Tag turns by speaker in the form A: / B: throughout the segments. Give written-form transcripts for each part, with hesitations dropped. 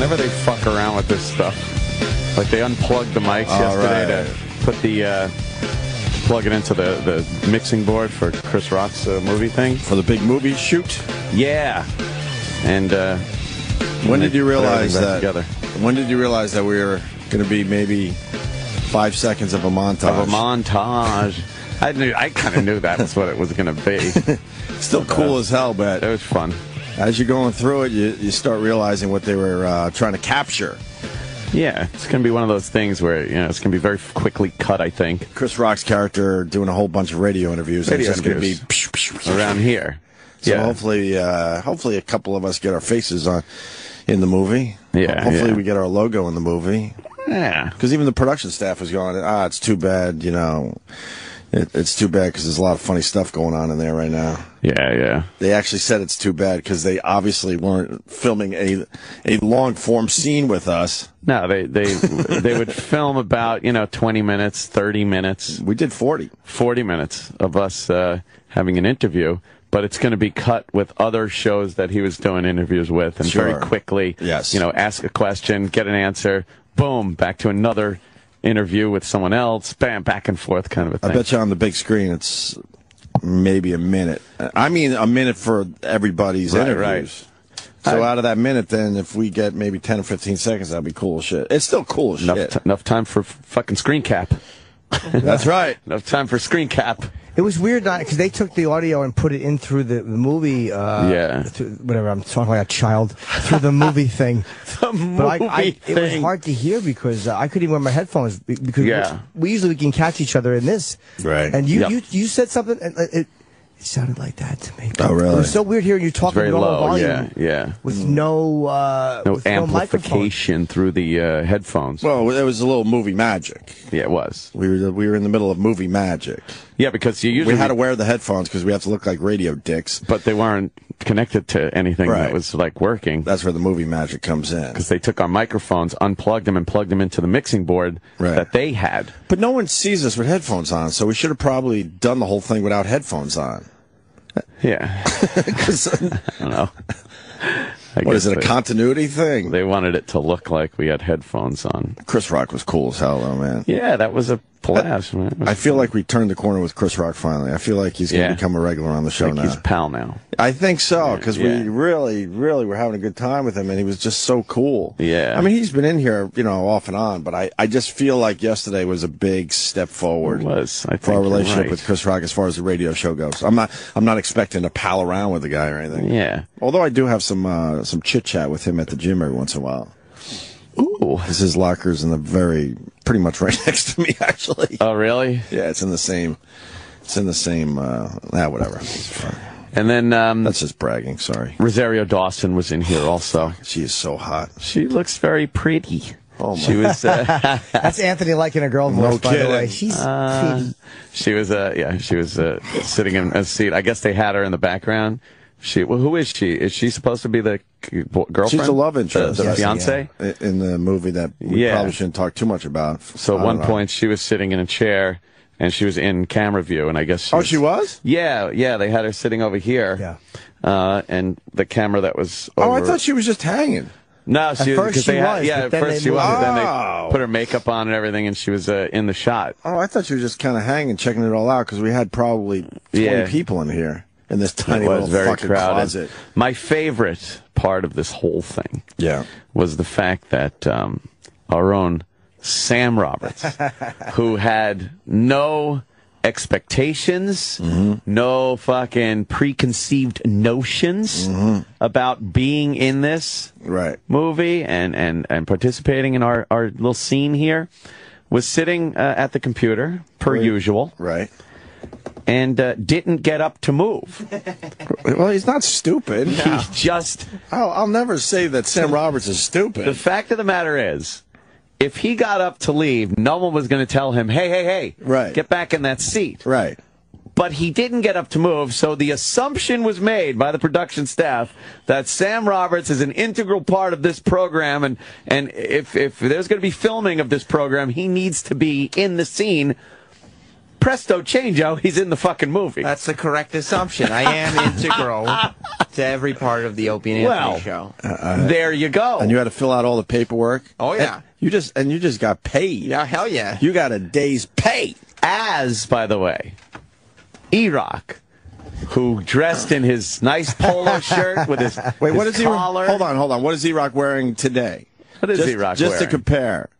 A: Whenever they fuck around with this stuff, like they unplugged the mics yesterday to put the plug it into the mixing board for Chris Rock's movie thing.
B: For the big movie shoot?
A: Yeah. And
B: when did you realize that? Together. When did you realize that we were going to be maybe 5 seconds of a montage?
A: I kind of knew that was what it was going to be.
B: Still cool as hell, but
A: it was fun.
B: As you're going through it, you start realizing what they were trying to capture.
A: Yeah, it's going to be one of those things where, you know, it's going to be very quickly cut, I think.
B: Chris Rock's character doing a whole bunch of radio interviews. It's just going to be
A: around here.
B: So hopefully a couple of us get our faces on in the movie.
A: Yeah.
B: Hopefully we get our logo in the movie.
A: Yeah.
B: Because even the production staff was going, it's too bad, you know. It's too bad because there's a lot of funny stuff going on in there right now.
A: Yeah.
B: They actually said it's too bad because they obviously weren't filming a long-form scene with us.
A: No, they would film about, 20 minutes, 30 minutes.
B: We did 40.
A: 40 minutes of us having an interview, but it's going to be cut with other shows that he was doing interviews with, and very quickly, ask a question, get an answer, boom, back to another interview with someone else, bam, back and forth kind of a thing.
B: I bet you on the big screen it's maybe a minute. I mean a minute for everybody's interviews. Right. So out of that minute, then, if we get maybe 10 or 15 seconds, that'd be cool as shit. It's still cool as shit.
A: Enough time for fucking screen cap.
B: That's right.
A: Enough time for screen cap.
C: It was weird because they took the audio and put it in through the movie. Whatever, I'm talking like a child. Through the movie thing. It was hard to hear because I couldn't even wear my headphones because we usually can catch each other in this.
B: Right.
C: And you said something and it sounded like that to me.
B: Oh, really?
C: It was so weird hearing you talking
A: very
C: normal
A: low,
C: volume.
A: Yeah.
C: With no
A: amplification through the headphones.
B: Well, it was a little movie magic.
A: Yeah, it was.
B: We were in the middle of movie magic.
A: Yeah, because we
B: had to wear the headphones because we have to look like radio dicks.
A: But they weren't connected to anything that was like working.
B: That's where the movie magic comes in.
A: Because they took our microphones, unplugged them, and plugged them into the mixing board that they had.
B: But no one sees us with headphones on, so we should have probably done the whole thing without headphones on.
A: Yeah. I don't know.
B: What is it, a continuity thing?
A: They wanted it to look like we had headphones on.
B: Chris Rock was cool as hell, though, man.
A: Yeah, that was a blast, man.
B: I feel like we turned the corner with Chris Rock finally. I feel like he's going to become a regular on the show now.
A: He's a pal now.
B: I think so, because we really were having a good time with him, and he was just so cool.
A: Yeah.
B: I mean, he's been in here, off and on, but I just feel like yesterday was a big step forward for our relationship with Chris Rock as far as the radio show goes. I'm not expecting to pal around with the guy or anything.
A: Yeah.
B: Although I do have some chit-chat with him at the gym every once in a while.
A: Ooh.
B: Because his locker's pretty much right next to me, actually.
A: Oh, really?
B: Yeah, it's in the same, whatever. It's fine.
A: And then,
B: that's just bragging, sorry.
A: Rosario Dawson was in here also.
B: She is so hot.
A: She looks very pretty.
B: Oh, my.
A: She was,
C: that's Anthony liking a girl voice, by the way. She's pretty.
A: She was sitting in a seat. I guess they had her in the background. Who is she? Is she supposed to be the girlfriend?
B: She's the love interest.
A: The fiance?
B: Yeah. In the movie that we probably shouldn't talk too much about.
A: So at one point, she was sitting in a chair, and she was in camera view, and I guess
B: she was?
A: Yeah, they had her sitting over here.
C: Yeah.
A: And the camera that was over...
B: Oh, I thought she was just hanging.
A: No,
C: at first she was.
A: At first she was. Then they put her makeup on and everything, and she was in the shot.
B: Oh, I thought she was just kind of hanging, checking it all out, because we had probably 20 people in here. In this tiny little fucking closet.
A: My favorite part of this whole thing was the fact that our own Sam Roberts, who had no expectations, no fucking preconceived notions about being in this movie and participating in our little scene here, was sitting at the computer, per usual.
B: Right.
A: And didn't get up to move.
B: Well, he's not stupid.
A: No. He's just...
B: I'll never say that Sam Roberts is stupid.
A: The fact of the matter is, if he got up to leave, no one was going to tell him, hey, get back in that seat.
B: Right.
A: But he didn't get up to move, so the assumption was made by the production staff that Sam Roberts is an integral part of this program, and if there's going to be filming of this program, he needs to be in the scene. presto changeo, he's in the fucking movie.
D: That's the correct assumption. I am integral to every part of the Opie and Anthony show.
A: There you go.
B: And you had to fill out all the paperwork.
D: Oh yeah.
B: And you just got paid.
D: Yeah, hell yeah.
B: You got a day's pay.
A: As, by the way, E-Rock, who dressed in his nice polo shirt with his
B: what is
A: collar.
B: Hold on. What is E-Rock wearing today?
A: What is E-Rock wearing?
B: Just to compare.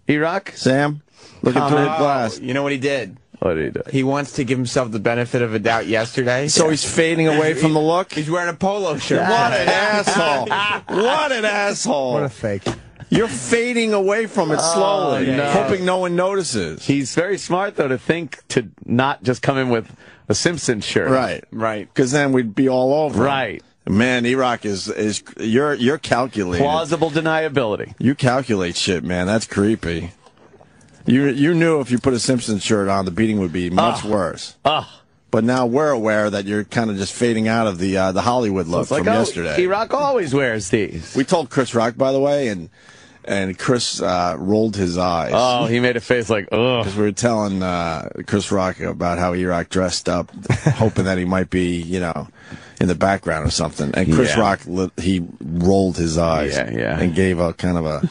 A: E-Rock?
B: Sam, looking through the glass.
D: You know what he did?
A: What did he do?
D: He wants to give himself the benefit of a doubt yesterday.
B: So he's fading away from the look?
D: He's wearing a polo shirt.
B: What an asshole. What an asshole.
C: What a fake.
B: You're fading away from it slowly, hoping no one notices.
A: He's very smart, though, to think to not just come in with a Simpsons shirt.
B: Right. Because then we'd be all over.
A: Right.
B: Man, E-Rock is you're calculating.
A: Plausible deniability.
B: You calculate shit, man. That's creepy. You knew if you put a Simpsons shirt on, the beating would be much worse. But now we're aware that you're kind of just fading out of the Hollywood look from yesterday.
A: E-Rock always wears these.
B: We told Chris Rock, by the way, and Chris rolled his eyes.
A: Oh, he made a face like, ugh.
B: Because we were telling Chris Rock about how E-Rock dressed up, hoping that he might be, in the background or something. And Chris Rock, he rolled his eyes and gave a kind of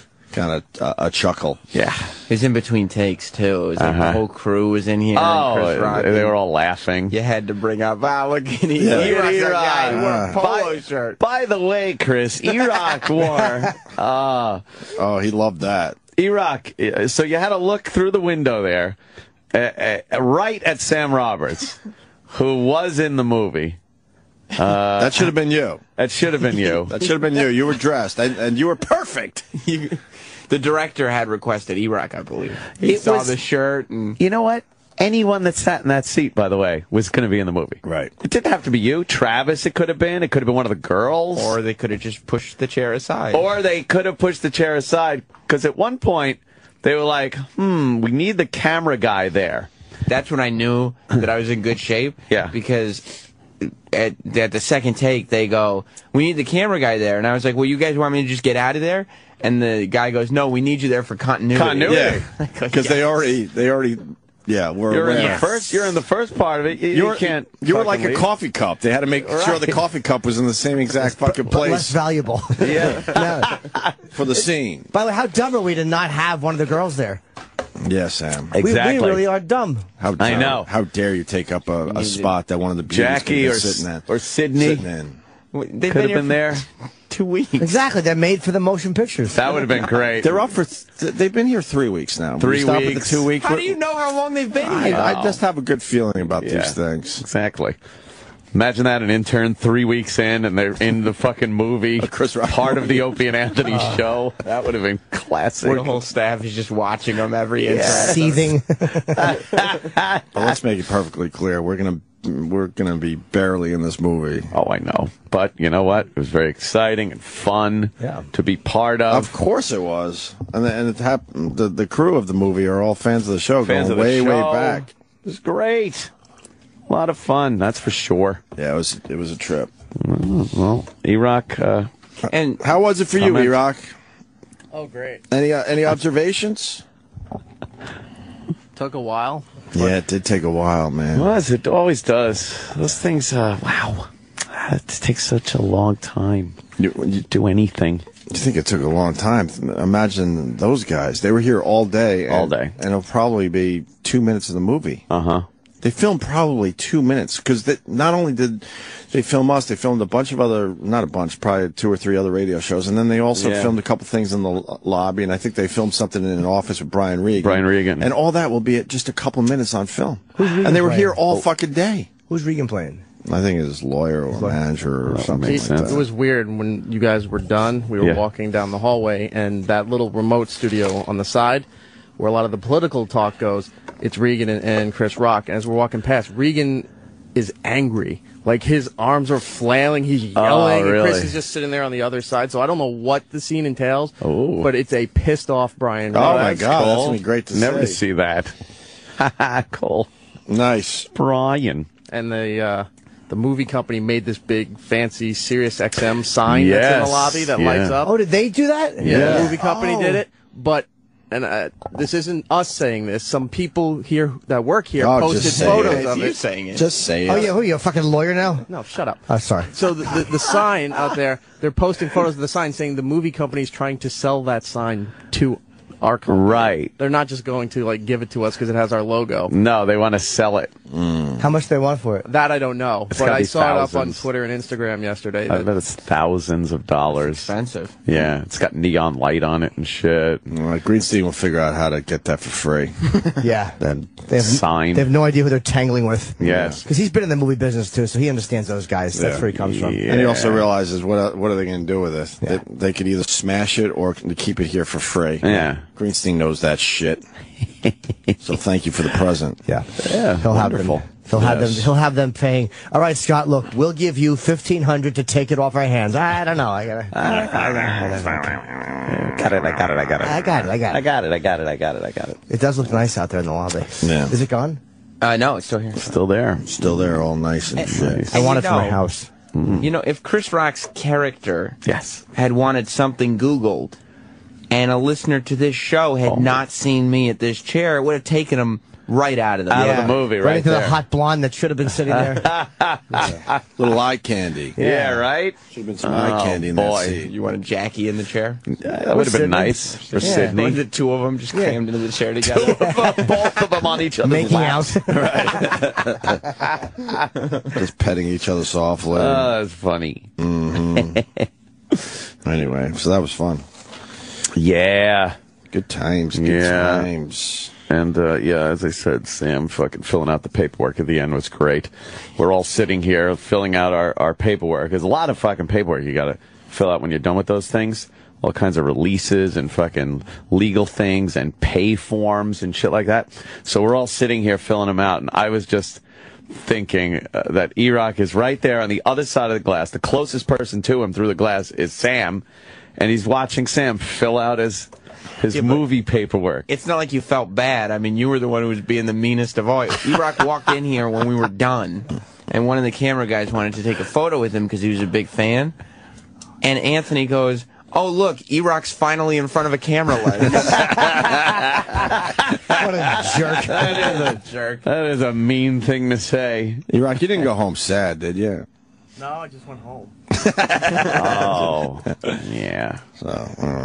B: a chuckle.
D: Yeah. It was in between takes, too. It was like the whole crew was in here. And Chris Rock,
A: they were all laughing.
D: You had to bring up, look at E-Rock. He wore a polo shirt.
A: By the way, Chris, E-Rock wore...
B: oh, he loved that.
A: E-Rock, so you had to look through the window there, right at Sam Roberts, who was in the movie.
B: That should have been you.
A: That should have been you.
B: That should have been you. You were dressed, and you were perfect.
D: The director had requested E-Rock, I believe. He saw the shirt. And
A: you know what? Anyone that sat in that seat, by the way, was going to be in the movie.
B: Right.
A: It didn't have to be you. Travis, it could have been. It could have been one of the girls.
D: Or they could have just pushed the chair aside.
A: Or they could have pushed the chair aside, because at one point, they were like, we need the camera guy there.
D: That's when I knew that I was in good shape.
A: Yeah.
D: Because... At the second take, they go, we need the camera guy there. And I was like, well, you guys want me to just get out of there? And the guy goes, no, we need you there for continuity.
B: Yeah, because they already, we're
A: you're in the first part of it. You
B: were like a coffee cup. They had to make sure the coffee cup was in the same exact fucking place.
C: Less valuable.
B: For the scene.
C: By the way, how dumb are we to not have one of the girls there?
B: Yeah, Sam.
C: Exactly. We really are dumb.
A: I know.
B: How dare you take up a spot that one of the
A: Jackie or Sydney
D: They
A: could have been there
D: 2 weeks.
C: Exactly. They're made for the motion pictures.
A: That would have been great.
B: They're up for. They've been here 3 weeks now.
A: 3 weeks.
B: At the 2 week.
D: How do you know how long they've been here?
B: I just have a good feeling about these things.
A: Exactly. Imagine that, an intern 3 weeks in, and they're in the fucking movie, part of the Opie and Anthony show. That would have been classic.
D: The whole staff is just watching them every intern.
C: Seething.
B: But let's make it perfectly clear. We're gonna be barely in this movie.
A: Oh, I know. But you know what? It was very exciting and fun to be part of.
B: Of course it was. And it happened. The crew of the movie are all fans of the show,
A: fans
B: going
A: of the
B: way
A: show.
B: back.
A: It was great. A lot of fun, that's for sure.
B: Yeah, it was a trip.
A: Well, E-Rock.
B: And how was it for you, E-Rock?
E: Oh, great.
B: Any observations?
E: Took a while.
B: Yeah, it did take a while, man.
A: It always does. Those things, wow. It takes such a long time to do anything.
B: You think it took a long time? Imagine those guys. They were here all day.
A: All day.
B: And it'll probably be 2 minutes of the movie.
A: Uh-huh.
B: They filmed probably 2 minutes, because not only did they film us, they filmed a bunch of other, not a bunch, probably 2 or 3 other radio shows, and then they also filmed a couple things in the lobby, and I think they filmed something in an office with Brian Regan. And all that will be at just a couple minutes on film.
C: Who's Regan
B: and they were
C: playing?
B: Here all fucking day.
C: Who's Regan playing?
B: I think his lawyer or manager or something like that.
E: It was weird when you guys were done. We were walking down the hallway, and that little remote studio on the side, where a lot of the political talk goes, it's Regan and Chris Rock. And as we're walking past, Regan is angry. Like, his arms are flailing, he's yelling,
A: really?
E: and Chris is just sitting there on the other side. So I don't know what the scene entails, but it's a pissed-off Brian Regan.
B: Oh, my God, that's going to be great to see.
A: Never see that. Cool.
B: Nice.
A: Brian.
E: And the movie company made this big, fancy Sirius XM sign that's in the lobby that lights up.
C: Oh, did they do that?
E: Yeah. The movie company did it, but and this isn't us saying this. Some people here that work here posted photos of it.
D: Saying it.
B: Just say it.
C: Oh yeah, who are you, a fucking lawyer now?
E: No, shut up.
C: Oh, sorry.
E: So the sign out there, they're posting photos of the sign saying the movie company is trying to sell that sign to our company.
A: Right.
E: They're not just going to like give it to us because it has our logo.
A: No, they want to sell it.
C: How much they want for it?
E: That I don't know,
A: It's
E: but I saw
A: thousands.
E: it up on Twitter and Instagram yesterday.
A: I bet it's thousands of dollars.
D: Expensive.
A: Yeah, it's got neon light on it and shit.
B: Well, Greenstein will figure out how to get that for free.
C: Yeah.
B: Then
C: They have,
A: Sign.
C: They have no idea who they're tangling with.
A: Yes.
C: Because he's been in the movie business too, so he understands those guys. That's where he comes from.
B: And he also realizes what are they going to do with it?
C: Yeah.
B: They could either smash it or keep it here for free.
A: Yeah.
B: Greenstein knows that shit. So thank you for the present.
C: Yeah.
A: Yeah,
C: He'll
A: wonderful.
C: have them. He'll have them paying. All right, Scott. Look, we'll give you $1,500 to take it off our hands. I don't know. I got it. It does look nice out there in the lobby.
B: Yeah.
C: Is it gone?
D: No, it's still here.
A: Still there.
B: Still there, all nice and shit.
C: I want it for my house.
D: You know, if Chris Rock's character
A: Yes.
D: had wanted something Googled, and a listener to this show had not seen me at this chair, it would have taken him right out of the
A: Out of the movie,
C: Right
A: right
C: into
A: there.
C: the hot blonde that should have been sitting there.
B: Little eye candy.
A: Yeah, right?
B: Should have been some eye candy in that
A: boy.
B: seat.
D: You wanted Jackie in the chair?
A: That would have been
C: Sydney?
A: nice for
C: Yeah.
A: Sydney.
D: The two of them just crammed into the chair together.
A: Both of them on each other's
C: Making
A: laps.
C: out.
B: Just petting each other softly.
A: That's funny.
B: Anyway, so that was fun.
A: Yeah.
B: Good times. Good
A: Yeah.
B: times.
A: And, yeah, as I said, Sam fucking filling out the paperwork at the end was great. We're all sitting here filling out our paperwork. There's a lot of fucking paperwork you gotta fill out when you're done with those things. All kinds of releases and fucking legal things and pay forms and shit like that. So we're all sitting here filling them out, and I was just thinking that E-Rock is right there on the other side of the glass. The closest person to him through the glass is Sam, and he's watching Sam fill out his movie paperwork.
D: It's not like you felt bad. I mean, you were the one who was being the meanest of all. E-Rock walked in here when we were done, and one of the camera guys wanted to take a photo with him because he was a big fan. And Anthony goes, "Oh, look, E-Rock's finally in front of a camera lens."
C: What a jerk.
D: That is a jerk.
A: That is a mean thing to say.
B: E-Rock, you didn't go home sad, did you?
E: No, I just went home.
A: Oh, yeah.
B: So, all right.